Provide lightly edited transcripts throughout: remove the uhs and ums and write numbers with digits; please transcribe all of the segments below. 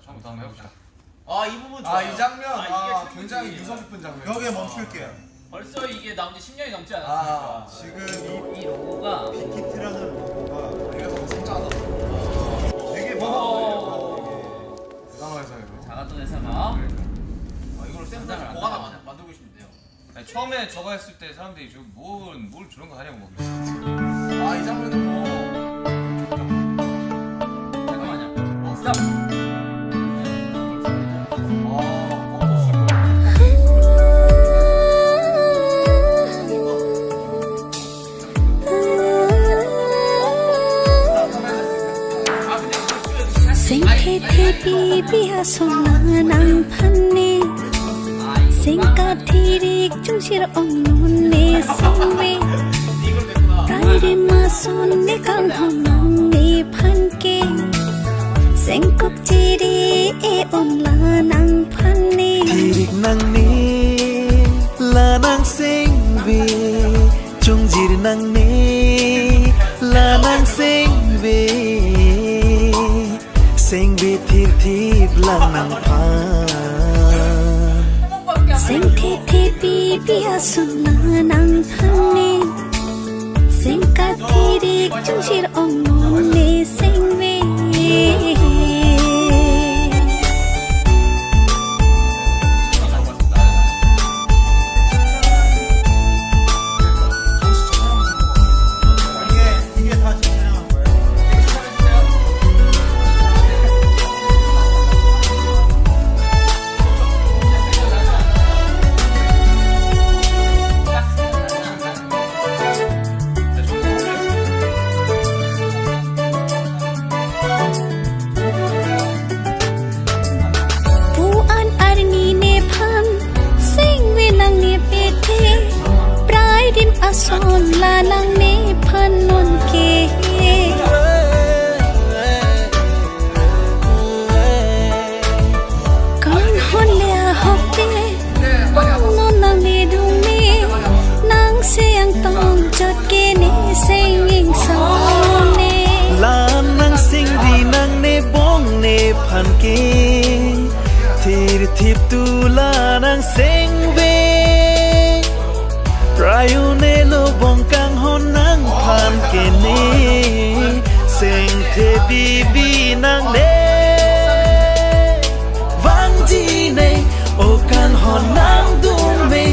처음부터 한번 해봅시다. 아, 이 부분 좋아요. 이 장면 이게 굉장히 충분히 유서 깊은 장면. 여기에 멈출게요. 벌써 이게 나온 지 10년이 넘지 않았습니까? 지금 이 로고가 빅히트라는 로고가 이게 너무 성장하다. 되게 대단해서 이거. 작았던 회사가 이걸 샘플을 보관하면 만들고 계시는데요. 아니, 처음에 저거 했을 때 사람들이 지금 뭘 저런 거 하냐고 막 그랬어. 이 장면은 뭐. 잠깐만요. 스탑. 생태비비야 손나랑 판네 생가티릭 중시러 엉눈네 생웨 라이리마 손네 강혼랑네 판게 생국지리에 온라랑 판네 Tirik nang ni lanang singbi Jungjir nang ni lanang singbi Singbi tir lanang pan 생태비비야 손나랑 판네 생가티릭 중시러 엉눈네 생웨 이게 다 진행한 거예요. Puan arni ne phan sing we nang ne pete pride in ason la nang ne phan non ke kan hon le hote non nang ne du me nang se ang tong chot ke ne sing ing so ne Lanang singbi nang ne bong ne pan ke Tir tip tu lanang singbi Rayu ne lo bong kang hon nang pan ke ne Sing te bibi nang ne Vang ji ne o kan hon nang dung me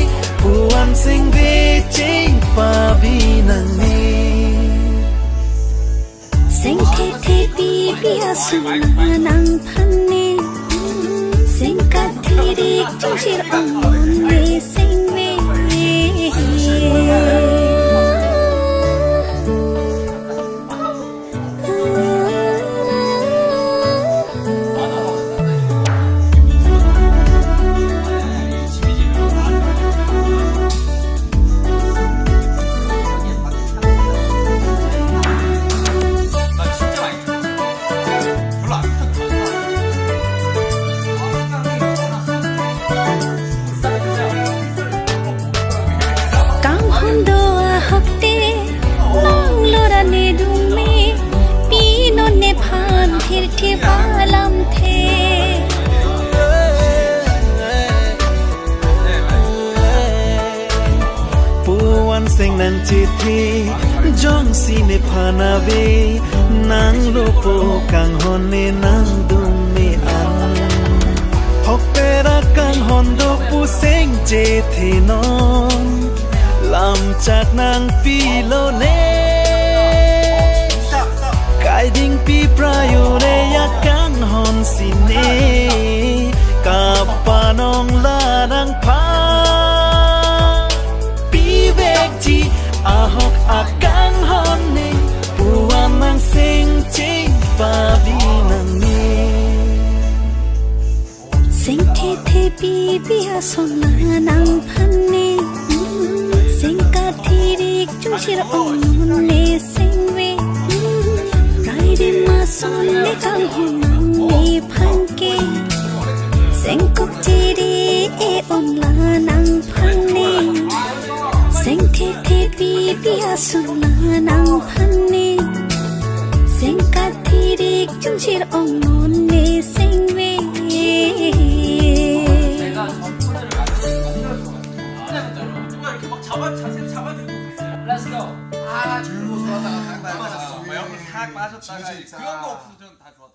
Puan singbi ching pa bi nang ne 생태비비야 손나랑 판네 생가티릭 중시러 엉눈네 생웨 나 진짜 많이 들어. 별로 안 강혼도와 학대 낭로라네 둠메 비노네 판 틸티 발람테 Puan sing nang chithi jong si ne phana ve nang lopo kang hon ne nang dum me an hokpera kang hon do pu sing che thi non lam chak nang pi lo ne kai ding pi prayo ne ya kang hon si ne ka panong la nang pha Veggie ahok akan honne puan mang sing ching babi nang ni 생태비비야 손나랑 판네 생가티릭 중시러 엉눈네 생웨 라이리마 손네 강혼랑네 판게 생국지리에 온라랑 판네 생태비비야 손나랑 판네 생가티릭 중시러 엉눈네 생웨 자세 잡아주고 갔어요. 렛츠고. 아 줄고 들어왔다가 상 맞았어. 맞았어. 옆으로 싹 빠졌다가 그런 거 없어. 전 다 좋았어.